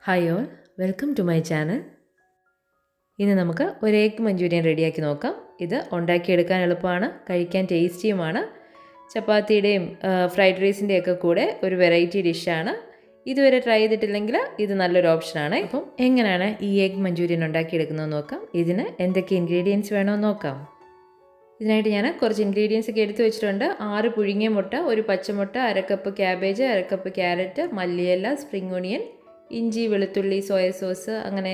Hi all, welcome to my channel. ഇന്ന് നമുക്ക് ഒരു എഗ് മഞ്ചൂരിയൻ റെഡിയാക്കി നോക്കാം. ഇത് ഉണ്ടാക്കിയെടുക്കാൻ എളുപ്പമാണ്, കഴിക്കാൻ ടേസ്റ്റിയുമാണ്. ചപ്പാത്തിയുടെയും ഫ്രൈഡ് റൈസിൻ്റെയൊക്കെ കൂടെ ഒരു വെറൈറ്റി ഡിഷാണ്. ഇതുവരെ ട്രൈ ചെയ്തിട്ടില്ലെങ്കിൽ ഇത് നല്ലൊരു ഓപ്ഷനാണ്. അപ്പം എങ്ങനെയാണ് ഈ എഗ് മഞ്ചൂരിയൻ ഉണ്ടാക്കിയെടുക്കുന്നതെന്ന് നോക്കാം. ഇതിന് എന്തൊക്കെ ഇൻഗ്രീഡിയൻസ് വേണമെന്ന് നോക്കാം. ഇതിനായിട്ട് ഞാൻ കുറച്ച് ഇൻഗ്രീഡിയൻസ് ഒക്കെ എടുത്തു വെച്ചിട്ടുണ്ട്. 6 പുഴുങ്ങിയ മുട്ട, ഒരു പച്ചമുട്ട, 1/2 കപ്പ് ക്യാബേജ്, 1/2 കപ്പ് ക്യാരറ്റ്, മല്ലിയില, സ്പ്രിംഗ് ഓണിയൻ, ഇഞ്ചി, വെളുത്തുള്ളി, സോയ സോസ്, അങ്ങനെ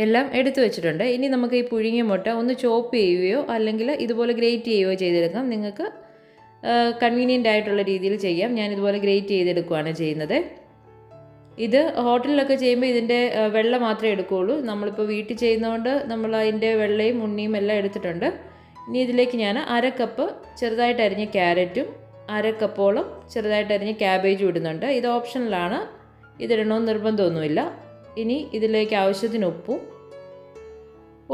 എല്ലാം എടുത്തു വെച്ചിട്ടുണ്ട്. ഇനി നമുക്ക് ഈ പുഴുങ്ങിയ മുട്ട ഒന്ന് ചോപ്പ് ചെയ്യുകയോ അല്ലെങ്കിൽ ഇതുപോലെ ഗ്രേറ്റ് ചെയ്യുകയോ ചെയ്തെടുക്കാം. നിങ്ങൾക്ക് കൺവീനിയൻ്റ് ആയിട്ടുള്ള രീതിയിൽ ചെയ്യാം. ഞാൻ ഇതുപോലെ ഗ്രേറ്റ് ചെയ്തെടുക്കുകയാണ് ചെയ്യുന്നത്. ഇത് ഹോട്ടലിലൊക്കെ ചെയ്യുമ്പോൾ ഇതിൻ്റെ വെള്ള മാത്രമേ എടുക്കുകയുള്ളൂ. നമ്മളിപ്പോൾ വീട്ടിൽ ചെയ്യുന്നതുകൊണ്ട് നമ്മൾ അതിൻ്റെ വെള്ളയും ഉണ്ണിയും എല്ലാം എടുത്തിട്ടുണ്ട്. ഇനി ഇതിലേക്ക് ഞാൻ 1/2 കപ്പ് ചെറുതായിട്ട് അരിഞ്ഞ ക്യാരറ്റും 1/2 കപ്പോളം ചെറുതായിട്ട് അരിഞ്ഞ ക്യാബേജും ഇടുന്നുണ്ട്. ഇത് ഓപ്ഷണലാണ്, ഇതിടണമെന്ന് നിർബന്ധമൊന്നുമില്ല. ഇനി ഇതിലേക്ക് ആവശ്യത്തിന് ഉപ്പും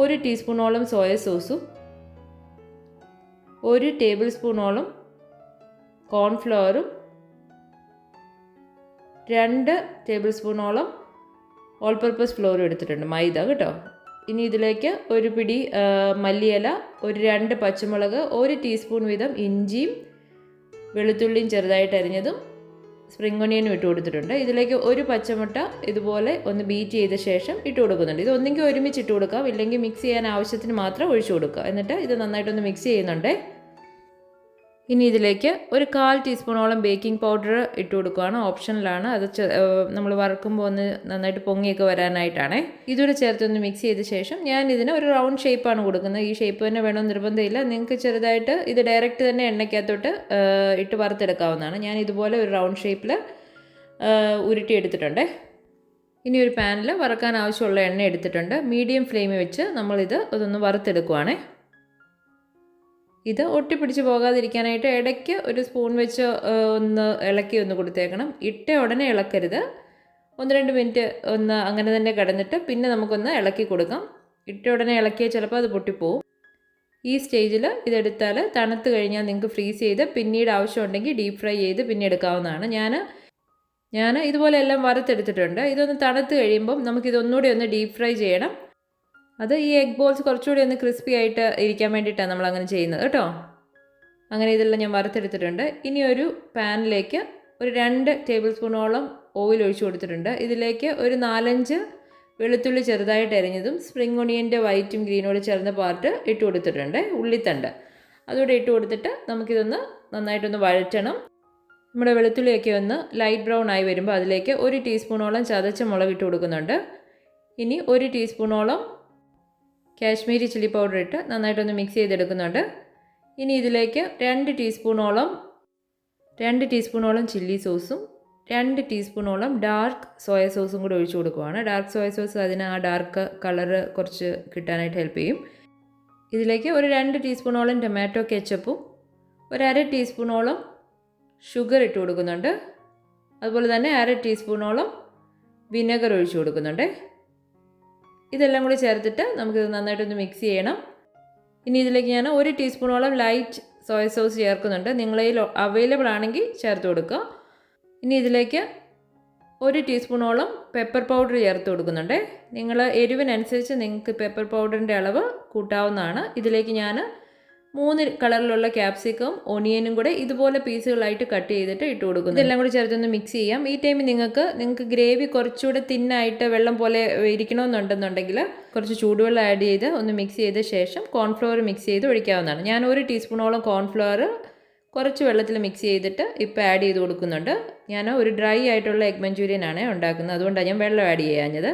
1 ടീസ്പൂണോളം സോയ സോസും 1 ടേബിൾ സ്പൂണോളം കോൺഫ്ലവറും 2 ടേബിൾ സ്പൂണോളം ഓൾ പർപ്പസ് ഫ്ലോറും എടുത്തിട്ടുണ്ട്, മൈദ കേട്ടോ. ഇനി ഇതിലേക്ക് ഒരു പിടി മല്ലിയില, ഒരു 2 പച്ചമുളക്, 1 ടീസ്പൂൺ വീതം ഇഞ്ചിയും വെളുത്തുള്ളിയും ചെറുതായിട്ട് അരിഞ്ഞതും സ്പ്രിംഗ് ഒണിയനും ഇട്ട് കൊടുത്തിട്ടുണ്ട്. ഇതിലേക്ക് ഒരു പച്ചമുട്ട ഇതുപോലെ ഒന്ന് ബീറ്റ് ചെയ്ത ശേഷം ഇട്ട് കൊടുക്കുന്നുണ്ട്. ഇത് ഒന്നെങ്കിൽ ഒരുമിച്ച് ഇട്ട് കൊടുക്കാം, ഇല്ലെങ്കിൽ മിക്സ് ചെയ്യാൻ ആവശ്യത്തിന് മാത്രം ഒഴിച്ചു കൊടുക്കുക. എന്നിട്ട് ഇത് നന്നായിട്ടൊന്ന് മിക്സ് ചെയ്യുന്നുണ്ട്. ഇനി ഇതിലേക്ക് ഒരു 1/4 ടീസ്പൂണോളം ബേക്കിംഗ് പൗഡർ ഇട്ട് കൊടുക്കുകയാണ്, ഓപ്ഷനിലാണ്. അത് നമ്മൾ വറുക്കുമ്പോൾ ഒന്ന് നന്നായിട്ട് പൊങ്ങിയൊക്കെ വരാനായിട്ടാണ്. ഇതുകൂടെ ചേർത്തൊന്ന് മിക്സ് ചെയ്ത ശേഷം ഞാൻ ഇതിന് ഒരു റൗണ്ട് ഷേപ്പാണ് കൊടുക്കുന്നത്. ഈ ഷേപ്പ് തന്നെ വേണമെന്ന് നിർബന്ധമില്ല. നിങ്ങൾക്ക് ചെറുതായിട്ട് ഇത് ഡയറക്റ്റ് തന്നെ എണ്ണയ്ക്കകത്തോട്ട് ഇട്ട് വറുത്തെടുക്കാവുന്നതാണ്. ഞാൻ ഇതുപോലെ ഒരു റൗണ്ട് ഷേപ്പിൽ ഉരുട്ടിയെടുത്തിട്ടുണ്ട്. ഇനി ഒരു പാനിൽ വറുക്കാൻ ആവശ്യമുള്ള എണ്ണ എടുത്തിട്ടുണ്ട്. മീഡിയം ഫ്ലെയിമിൽ വെച്ച് നമ്മളിത് അതൊന്ന് വറുത്തെടുക്കുവാണേ. ഇത് ഒട്ടിപ്പിടിച്ച് പോകാതിരിക്കാനായിട്ട് ഇടയ്ക്ക് ഒരു സ്പൂൺ വെച്ച് ഒന്ന് ഇളക്കി ഒന്ന് കൊടുത്തേക്കണം. ഇട്ട ഉടനെ ഇളക്കരുത്. 1-2 മിനിറ്റ് ഒന്ന് അങ്ങനെ തന്നെ കിടന്നിട്ട് പിന്നെ നമുക്കൊന്ന് ഇളക്കി കൊടുക്കാം. ഇട്ട ഉടനെ ഇളക്കിയാൽ ചിലപ്പോൾ അത് പൊട്ടിപ്പോവും. ഈ സ്റ്റേജിൽ ഇതെടുത്താൽ തണുത്ത് കഴിഞ്ഞാൽ നിങ്ങൾക്ക് ഫ്രീസ് ചെയ്ത് പിന്നീട് ആവശ്യമുണ്ടെങ്കിൽ ഡീപ്പ് ഫ്രൈ ചെയ്ത് പിന്നെ എടുക്കാവുന്നതാണ്. ഞാൻ ഇതുപോലെ എല്ലാം വറുത്തെടുത്തിട്ടുണ്ട്. ഇതൊന്ന് തണുത്ത് കഴിയുമ്പം നമുക്കിതൊന്നുകൂടി ഒന്ന് ഡീപ്പ് ഫ്രൈ ചെയ്യണം. അത് ഈ എഗ് ബോൾസ് കുറച്ചുകൂടി ഒന്ന് ക്രിസ്പി ആയിട്ട് ഇരിക്കാൻ വേണ്ടിയിട്ടാണ് നമ്മൾ അങ്ങനെ ചെയ്യുന്നത് കേട്ടോ. അങ്ങനെ ഇതെല്ലാം ഞാൻ വറുത്തെടുത്തിട്ടുണ്ട്. ഇനി ഒരു പാനിലേക്ക് ഒരു 2 ടേബിൾ സ്പൂണോളം ഓയിൽ ഒഴിച്ചു കൊടുത്തിട്ടുണ്ട്. ഇതിലേക്ക് ഒരു 4-5 വെളുത്തുള്ളി ചെറുതായിട്ട് അരിഞ്ഞതും സ്പ്രിംഗ് ഒണിയൻ്റെ വൈറ്റും ഗ്രീനോട് ചേർന്ന പാർട്ട് ഇട്ട് കൊടുത്തിട്ടുണ്ട്, ഉള്ളിത്തണ്ട്. അതുകൂടെ ഇട്ട് കൊടുത്തിട്ട് നമുക്കിതൊന്ന് നന്നായിട്ടൊന്ന് വഴറ്റണം. നമ്മുടെ വെളുത്തുള്ളിയൊക്കെ ഒന്ന് ലൈറ്റ് ബ്രൗൺ ആയി വരുമ്പോൾ അതിലേക്ക് 1 ടീസ്പൂണോളം ചതച്ച മുളക് ഇട്ട് കൊടുക്കുന്നുണ്ട്. ഇനി 1 ടീസ്പൂണോളം കാശ്മീരി ചില്ലി പൗഡർ ഇട്ട് നന്നായിട്ടൊന്ന് മിക്സ് ചെയ്തെടുക്കുന്നുണ്ട്. ഇനി ഇതിലേക്ക് 2 ടീസ്പൂണോളം ചില്ലി സോസും 2 ടീസ്പൂണോളം ഡാർക്ക് സോയ സോസും കൂടി ഒഴിച്ചു കൊടുക്കുകയാണ്. ഡാർക്ക് സോയ സോസ് അതിന് ആ ഡാർക്ക് കളറ് കുറച്ച് കിട്ടാനായിട്ട് ഹെൽപ്പ് ചെയ്യും. ഇതിലേക്ക് ഒരു 2 ടീസ്പൂണോളം ടൊമാറ്റോ കെച്ചപ്പും ഒരു 1/2 ടീസ്പൂണോളം ഷുഗർ ഇട്ട് കൊടുക്കുന്നുണ്ട്. അതുപോലെ തന്നെ 1/2 ടീസ്പൂണോളം വിനെഗർ ഒഴിച്ചു കൊടുക്കുന്നുണ്ട്. ഇതെല്ലാം കൂടി ചേർത്തിട്ട് നമുക്കിത് നന്നായിട്ടൊന്ന് മിക്സ് ചെയ്യണം. ഇനി ഇതിലേക്ക് ഞാൻ 1 ടീസ്പൂണോളം ലൈറ്റ് സോയ സോസ് ചേർക്കുന്നുണ്ട്. നിങ്ങളതിൽ അവൈലബിൾ ആണെങ്കിൽ ചേർത്ത് കൊടുക്കുക. ഇനി ഇതിലേക്ക് 1 ടീസ്പൂണോളം പെപ്പർ പൗഡർ ചേർത്ത് കൊടുക്കുന്നുണ്ട്. നിങ്ങൾ എരിവിനനുസരിച്ച് നിങ്ങൾക്ക് പെപ്പർ പൗഡറിൻ്റെ അളവ് കൂട്ടാവുന്നതാണ്. ഇതിലേക്ക് ഞാൻ 3 കളറിലുള്ള ക്യാപ്സിക്കം ഒണിയനും കൂടെ ഇതുപോലെ പീസുകളായിട്ട് കട്ട് ചെയ്തിട്ട് ഇട്ട് കൊടുക്കുന്നു. ഇതെല്ലാം കൂടി ചേർത്തൊന്ന് മിക്സ് ചെയ്യാം. ഈ ടൈമിൽ നിങ്ങൾക്ക് ഗ്രേവി കുറച്ചുകൂടെ തിന്നായിട്ട് വെള്ളം പോലെ ഇരിക്കണമെന്നുണ്ടെന്നുണ്ടെങ്കിൽ കുറച്ച് ചൂടുവെള്ളം ആഡ് ചെയ്ത് ഒന്ന് മിക്സ് ചെയ്ത ശേഷം കോൺഫ്ലവർ മിക്സ് ചെയ്ത് ഒഴിക്കാവുന്നതാണ്. ഞാൻ 1 ടീസ്പൂണോളം കോൺഫ്ലവർ കുറച്ച് വെള്ളത്തിൽ മിക്സ് ചെയ്തിട്ട് ഇപ്പോൾ ആഡ് ചെയ്ത് കൊടുക്കുന്നുണ്ട്. ഞാൻ ഒരു ഡ്രൈ ആയിട്ടുള്ള എഗ് മഞ്ചൂരിയനാണ് ഉണ്ടാക്കുന്നത്, അതുകൊണ്ടാണ് ഞാൻ വെള്ളം ആഡ് ചെയ്യാഞ്ഞത്.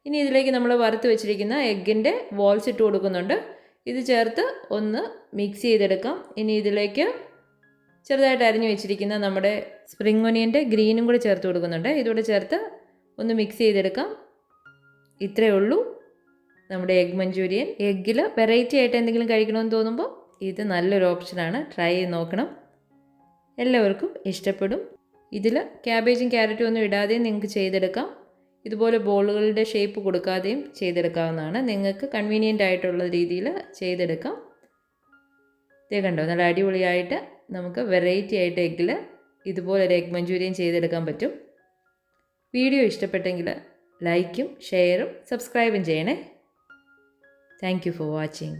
ഇനി ഇതിലേക്ക് നമ്മൾ വറുത്ത് വെച്ചിരിക്കുന്ന എഗ്ഗിൻ്റെ ബോൾസ് ഇട്ട് കൊടുക്കുന്നുണ്ട്. ഇത് ചേർത്ത് ഒന്ന് മിക്സ് ചെയ്തെടുക്കാം. ഇനി ഇതിലേക്ക് ചെറുതായിട്ട് അരിഞ്ഞു വെച്ചിരിക്കുന്ന നമ്മുടെ സ്പ്രിംഗ് ഒണിയൻ്റെ ഗ്രീനും കൂടി ചേർത്ത് കൊടുക്കുന്നുണ്ട്. ഇതുകൂടെ ചേർത്ത് ഒന്ന് മിക്സ് ചെയ്തെടുക്കാം. ഇത്രയേ ഉള്ളൂ നമ്മുടെ എഗ് മഞ്ചൂരിയൻ. എഗ്ഗിൽ വെറൈറ്റി ആയിട്ട് എന്തെങ്കിലും കഴിക്കണമെന്ന് തോന്നുമ്പോൾ ഇത് നല്ലൊരു ഓപ്ഷനാണ്, ട്രൈ ചെയ്ത് നോക്കണം. എല്ലാവർക്കും ഇഷ്ടപ്പെടും. ഇതിൽ ക്യാബേജും ക്യാരറ്റും ഒന്നും ഇടാതെയും നിങ്ങൾക്ക് ചെയ്തെടുക്കാം. ഇതുപോലെ ബോളുകളുടെ ഷേപ്പ് കൊടുക്കാതെയും ചെയ്തെടുക്കാവുന്നതാണ്. നിങ്ങൾക്ക് കൺവീനിയൻ്റ് ആയിട്ടുള്ള രീതിയിൽ ചെയ്തെടുക്കാം. ഇത് കണ്ടോ, നല്ല അടിപൊളിയായിട്ട് നമുക്ക് വെറൈറ്റി ആയിട്ട് എഗ്ഗിൽ ഇതുപോലെ ഒരു എഗ് മഞ്ചൂരിയൻ ചെയ്തെടുക്കാൻ പറ്റും. വീഡിയോ ഇഷ്ടപ്പെട്ടെങ്കിൽ ലൈക്കും ഷെയറും സബ്സ്ക്രൈബും ചെയ്യണേ. Thank you for watching.